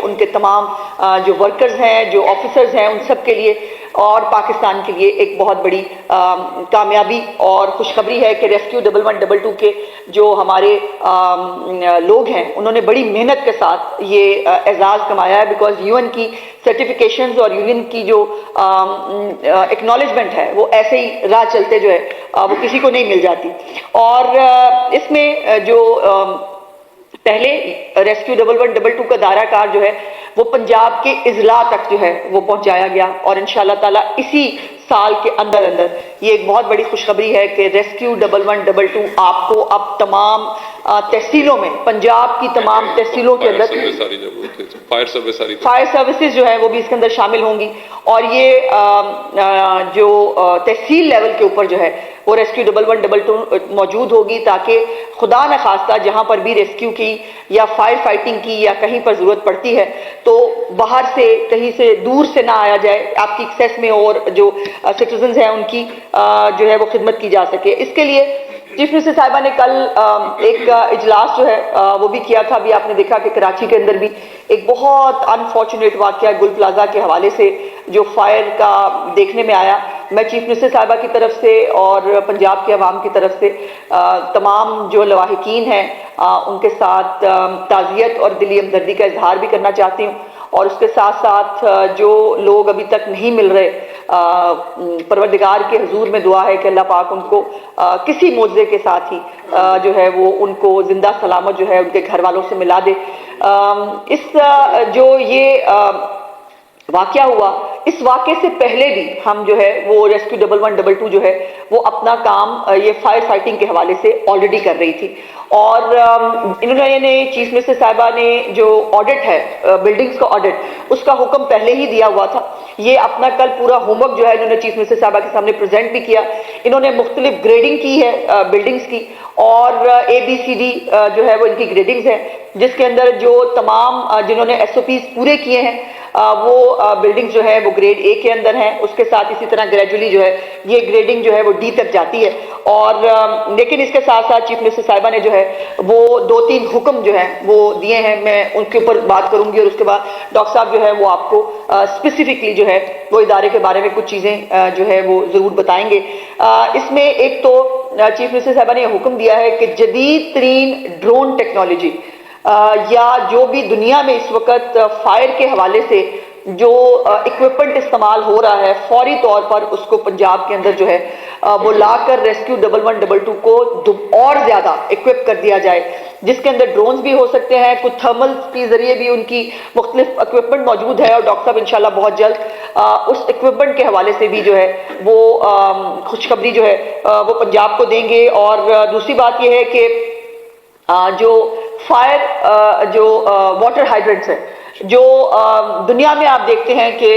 उनके तमाम जो वर्कर्स हैं, जो ऑफिसर्स हैं, उन सब के लिए और पाकिस्तान के लिए एक बहुत बड़ी कामयाबी और खुशखबरी है कि रेस्क्यू 1112 के जो हमारे लोग हैं उन्होंने बड़ी मेहनत के साथ ये एजाज़ कमाया है, बिकॉज यूएन की सर्टिफिकेशंस और यूएन की जो एक्नॉलेजमेंट है वो ऐसे ही राह चलते जो है वो किसी को नहीं मिल जाती। और इसमें जो पहले रेस्क्यू 1112 का दायरा कार जो है वो पंजाब के इजला तक जो है वो पहुंचाया गया और इंशाल्लाह ताला इसी साल के अंदर अंदर ये एक बहुत बड़ी खुशखबरी है कि रेस्क्यू 1112 आपको अब तमाम तहसीलों में, पंजाब की तमाम तहसीलों के अंदर फायर सर्विसेज जो है वो भी इसके अंदर शामिल होंगी और ये जो तहसील लेवल के ऊपर जो है वो रेस्क्यू 1112 मौजूद होगी, ताकि खुदा न खास्ता जहां पर भी रेस्क्यू की या फायर फाइटिंग की या कहीं पर जरूरत पड़ती है तो बाहर से कहीं से दूर से ना आया जाए, आपकी एक्सेस में और जो सिटीजन्स हैं उनकी जो है वो खिदमत की जा सके। इसके लिए चीफ मिनिस्टर साहिबा ने कल एक इजलास जो है वो भी किया था। अभी आपने देखा कि कराची के अंदर भी एक बहुत अनफॉर्चुनेट वाकया गुल प्लाजा के हवाले से जो फायर का देखने में आया। मैं चीफ मिनिस्टर साहिबा की तरफ से और पंजाब के अवाम की तरफ से तमाम जो लवाहिकीन हैं उनके साथ ताज़ियत और दिली हमदर्दी का इजहार भी करना चाहती हूँ और उसके साथ साथ जो लोग अभी तक नहीं मिल रहे, परवरदिगार के हुजूर में दुआ है कि अल्लाह पाक उनको किसी मोज़े के साथ ही जो है वो उनको जिंदा सलामत जो है उनके घर वालों से मिला दे। इस जो ये वाकया हुआ, इस वाकये से पहले भी हम जो है वो रेस्क्यू 1112 जो है वो अपना काम ये फायर फाइटिंग के हवाले से ऑलरेडी कर रही थी और इन्होंने चीफ मिनिस्टर साहिबा ने जो ऑडिट है बिल्डिंग्स का ऑडिट, उसका हुक्म पहले ही दिया हुआ था। ये अपना कल पूरा होमवर्क जो है इन्होंने चीफ मिनिस्टर साहिबा के सामने प्रेजेंट भी किया। इन्होंने मुख्तलिफ ग्रेडिंग की है बिल्डिंग्स की और ABCD जो है वो इनकी ग्रेडिंग्स है, जिसके अंदर जो तमाम जिन्होंने SOPs पूरे किए हैं वो बिल्डिंग जो है वो ग्रेड A के अंदर है। उसके साथ इसी तरह ग्रेजुअली जो है ये ग्रेडिंग जो है वो D तक जाती है और लेकिन इसके साथ साथ चीफ मिनिस्टर साहिबा ने जो है वो 2-3 हुक्म जो है वो दिए हैं। मैं उनके ऊपर बात करूंगी और उसके बाद डॉक्टर साहब जो है वो आपको स्पेसिफिकली जो है वो इदारे के बारे में कुछ चीज़ें जो है वो ज़रूर बताएंगे। इसमें एक तो चीफ मिनिस्टर साहिबा ने हुक्म दिया है कि जदीद तरीन ड्रोन टेक्नोलॉजी या जो भी दुनिया में इस वक्त फायर के हवाले से जो इक्विपमेंट इस्तेमाल हो रहा है फौरी तौर पर उसको पंजाब के अंदर जो है वो लाकर रेस्क्यू 1112 को और ज्यादा इक्विप कर दिया जाए, जिसके अंदर ड्रोन्स भी हो सकते हैं, कुछ थर्मल के जरिए भी उनकी मुख्तलिफ इक्विपमेंट मौजूद है और डॉक्टर साहब इंशाल्लाह बहुत जल्द उस इक्विपमेंट के हवाले से भी जो है वो खुशखबरी जो है वो पंजाब को देंगे। और दूसरी बात यह है कि जो फायर जो वाटर हाइड्रेंट्स है, जो दुनिया में आप देखते हैं कि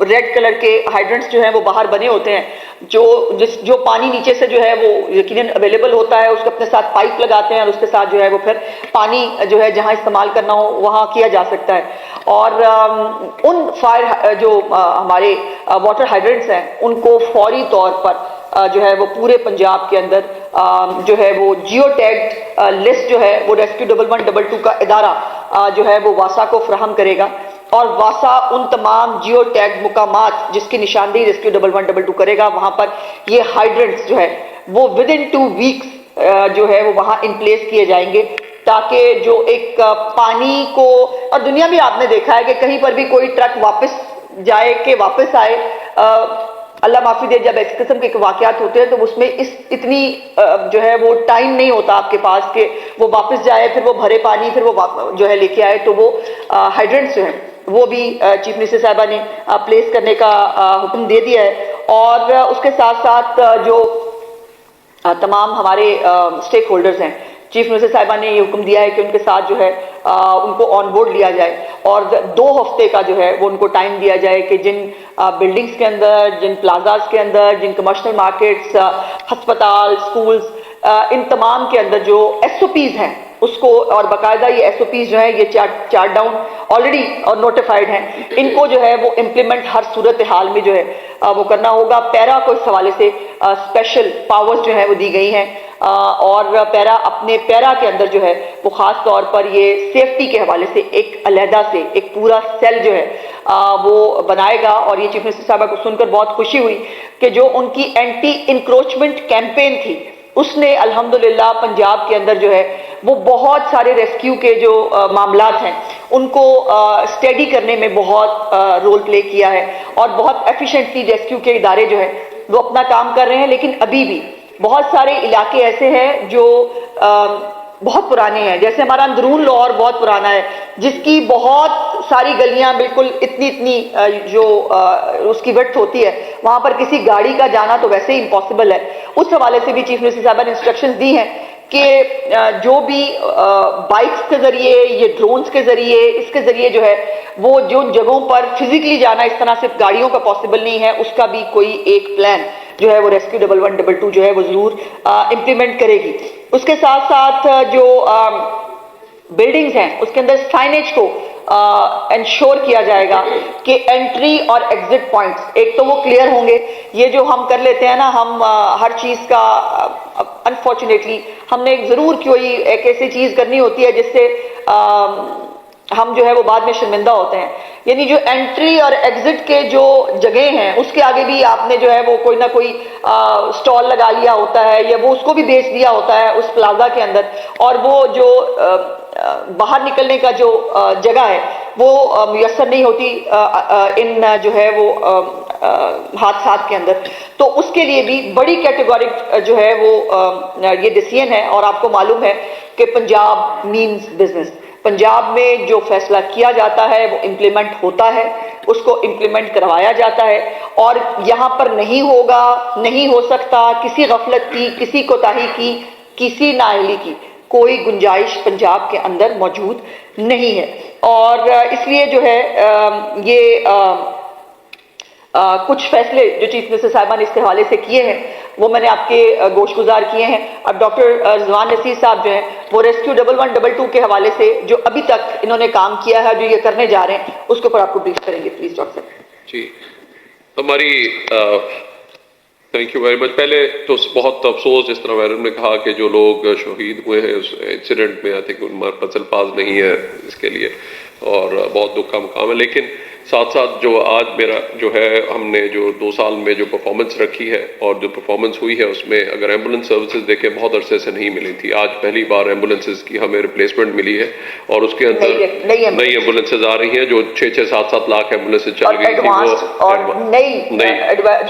रेड कलर के हाइड्रेंट्स जो हैं वो बाहर बने होते हैं, जो पानी नीचे से जो है वो यकीनन अवेलेबल होता है, उसके अपने साथ पाइप लगाते हैं और उसके साथ जो है वो फिर पानी जो है जहां इस्तेमाल करना हो वहां किया जा सकता है। और उन फायर जो हमारे वाटर हाइड्रेंट्स हैं उनको फौरी तौर पर जो है वो पूरे पंजाब के अंदर जो है वो जियो टैग्ड लिस्ट जो है वो रेस्क्यू 1112 का इदारा जो है वो वासा को फ्राहम करेगा और वासा उन तमाम जियो टैग मुकामात जिसकी निशानदेही रेस्क्यू 1112 करेगा वहां पर ये हाइड्रेंट्स जो है वो विद इन 2 वीक्स जो है वो वहां इन प्लेस किए जाएंगे, ताकि जो एक पानी को, और दुनिया में आपने देखा है कि कहीं पर भी कोई ट्रक वापस जाए कि वापस आए, अल्लाह माफी दे, जब इस किस्म के वाकयात होते हैं तो उसमें इतनी जो है वो टाइम नहीं होता आपके पास कि वो वापस जाए, फिर वो भरे पानी, फिर वो जो है लेके आए। तो वो हाइड्रेंट्स जो हैं वो भी चीफ मिनिस्टर साहिबा ने प्लेस करने का हुक्म दे दिया है। और उसके साथ साथ जो तमाम हमारे स्टेक होल्डर्स हैं, चीफ मिनिस्टर साहिबा ने ये हुक्म दिया है कि उनके साथ जो है उनको ऑन बोर्ड लिया जाए और 2 हफ्ते का जो है वो उनको टाइम दिया जाए कि जिन बिल्डिंग्स के अंदर, जिन प्लाजास के अंदर, जिन कमर्शियल मार्केट्स, हस्पताल, स्कूल्स, इन तमाम के अंदर जो SOPs हैं उसको, और बाकायदा ये SOPs जो है ये चार्ट डाउन ऑलरेडी और नोटिफाइड हैं, इनको जो है वो इम्प्लीमेंट हर सूरत हाल में जो है वो करना होगा। पैरा को इस हवाले से स्पेशल पावर्स जो है वो दी गई हैं और अपने पैरा के अंदर जो है वो ख़ास तौर पर ये सेफ्टी के हवाले से एक अलहदा से एक पूरा सेल जो है वो बनाएगा। और ये चीफ मिनिस्टर साहबा को सुनकर बहुत खुशी हुई कि जो उनकी एंटी इंक्रोचमेंट कैंपेन थी उसने अल्हम्दुलिल्लाह पंजाब के अंदर जो है वो बहुत सारे रेस्क्यू के जो मामलात हैं उनको स्टडी करने में बहुत रोल प्ले किया है और बहुत एफिशिएंटली रेस्क्यू के इदारे जो है वो अपना काम कर रहे हैं। लेकिन अभी भी बहुत सारे इलाके ऐसे हैं जो बहुत पुराने हैं, जैसे हमारा अंदरून लाहौर बहुत पुराना है जिसकी बहुत सारी गलियां बिल्कुल इतनी जो उसकी विड्थ होती है वहां पर किसी गाड़ी का जाना तो वैसे ही इम्पॉसिबल है। उस हवाले से भी चीफ मिनिस्टर साहब ने इंस्ट्रक्शंस दी हैं कि जो भी बाइक्स के जरिए ये ड्रोन्स के जरिए इसके जरिए जो है वो जो जगहों पर फिजिकली जाना इस तरह से गाड़ियों का पॉसिबल नहीं है उसका भी कोई एक प्लान जो है वो रेस्क्यू 1112 जो है वो जरूर इम्प्लीमेंट करेगी। उसके साथ साथ जो बिल्डिंग्स हैं उसके अंदर साइनेज को इंश्योर किया जाएगा कि एंट्री और एग्जिट पॉइंट्स एक तो वो क्लियर होंगे। ये जो हम कर लेते हैं ना हम हर चीज का अनफॉर्चुनेटली हमने जरूर कोई एक ऐसी चीज करनी होती है जिससे हम जो है वो बाद में शर्मिंदा होते हैं। यानी जो एंट्री और एग्जिट के जो जगह हैं उसके आगे भी आपने जो है वो कोई ना कोई स्टॉल लगा लिया होता है या वो उसको भी बेच दिया होता है उस प्लाजा के अंदर, और वो जो बाहर निकलने का जो जगह है वो मुयस्सर नहीं होती इन जो है वो हादसात के अंदर। तो उसके लिए भी बड़ी कैटेगोरिक जो है वो ये डिसीजन है। और आपको मालूम है कि पंजाब मीन्स बिजनेस, पंजाब में जो फैसला किया जाता है वो इम्प्लीमेंट होता है, उसको इम्प्लीमेंट करवाया जाता है और यहाँ पर नहीं होगा, नहीं हो सकता, किसी गफलत की, किसी कोताही की, किसी नाअहली की कोई गुंजाइश पंजाब के अंदर मौजूद नहीं है। और इसलिए जो है ये कुछ फैसले जो चीफ मिनिस्टर साहिबा ने इसके हवाले से किए हैं वो मैंने आपके गोशगुजार किए हैं। अब डॉक्टर रिजवान नसीर साहब जो हैं वो रेस्क्यू 1112 के हवाले से जो अभी तक इन्होंने काम किया है, जो ये करने जा रहे हैं, उसके ऊपर आपको ब्रीफ करेंगे। प्लीज डॉक्टर साहब। जी, हमारी थैंक यू वेरी मच। पहले तो बहुत अफसोस, जिस तरह मैडम ने कहा कि जो लोग शहीद हुए हैं उस इंसिडेंट में, आई थिंक उनमें पसलपाज नहीं है इसके लिए और बहुत दुख का मुकाम है। लेकिन साथ साथ जो आज मेरा जो है हमने जो 2 साल में जो परफॉर्मेंस रखी है और जो परफॉर्मेंस हुई है उसमें अगर एम्बुलेंस सर्विसेज देखें बहुत अरसे से नहीं मिली थी। आज पहली बार एम्बुलेंसेज की हमें रिप्लेसमेंट मिली है और उसके अंदर नई एम्बुलेंसेज आ रही हैं जो 6-7 लाख एम्बुलेंसेज चल गई थी और नई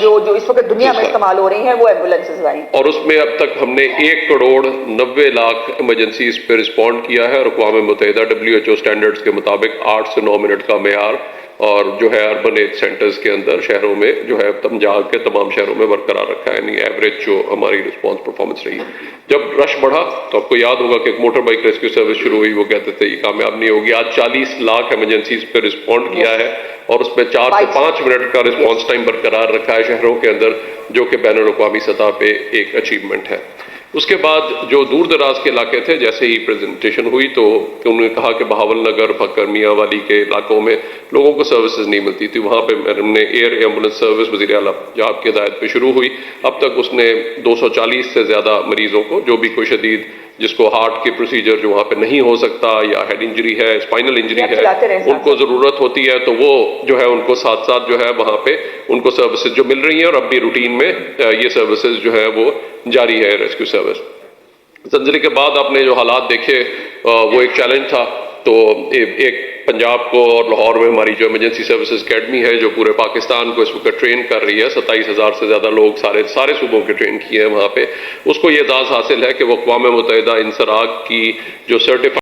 जो इस वक्त दुनिया में इस्तेमाल हो रही हैं वो एम्बुलेंसेज आई। और उसमें अब तक हमने 1,90,00,000 इमरजेंसीज पे रिस्पॉन्ड किया है और अक़वाम मुत्तहिदा WHO स्टैंडर्ड्स के मुताबिक 8 से 9 मिनट का मेयार और जो है अर्बन एज सेंटर्स के अंदर शहरों में जो है पंजाब के तमाम शहरों में बरकरार रखा है। यानी एवरेज जो हमारी रिस्पांस परफॉर्मेंस रही। जब रश बढ़ा तो आपको याद होगा कि एक मोटर बाइक रेस्क्यू सर्विस शुरू हुई, वो कहते थे ये कामयाब नहीं होगी। आज 40 लाख इमरजेंसीज पे रिस्पॉन्ड किया है और उसमें 4 से 5 मिनट का रिस्पॉन्स टाइम बरकरार रखा है शहरों के अंदर, जो कि बैनुल अक़वामी सतह पे एक अचीवमेंट है। उसके बाद जो दूर दराज के इलाके थे, जैसे ही प्रेजेंटेशन हुई तो उन्होंने कहा कि बहावल नगर, फकर मियांवाली के इलाकों में लोगों को सर्विसेज नहीं मिलती थी। वहाँ पे हमने एयर एम्बुलेंस सर्विस वज़ीर आला पंजाब की हिदायत पे शुरू हुई। अब तक उसने 240 से ज़्यादा मरीजों को, जो भी कोई शदीद जिसको हार्ट के प्रोसीजर जो वहाँ पे नहीं हो सकता या हेड इंजरी है, स्पाइनल इंजरी है, उनको ज़रूरत होती है तो वो जो है उनको साथ साथ जो है वहाँ पे उनको सर्विसेज जो मिल रही हैं और अब भी रूटीन में ये सर्विसेज जो है वो जारी है रेस्क्यू सर्विस। ज़लज़ले के बाद आपने जो हालात देखे वो एक चैलेंज था। तो एक पंजाब को और लाहौर में हमारी जो इमरजेंसी सर्विसेज अकेडमी है जो पूरे पाकिस्तान को इस वक्त ट्रेन कर रही है, 27,000 से ज़्यादा लोग सारे सूबों के ट्रेन किए हैं वहाँ पे। उसको ये एजाज़ हासिल है कि वो अक़वाम मुत्तहिदा इंसराग की जो सर्टिफाइड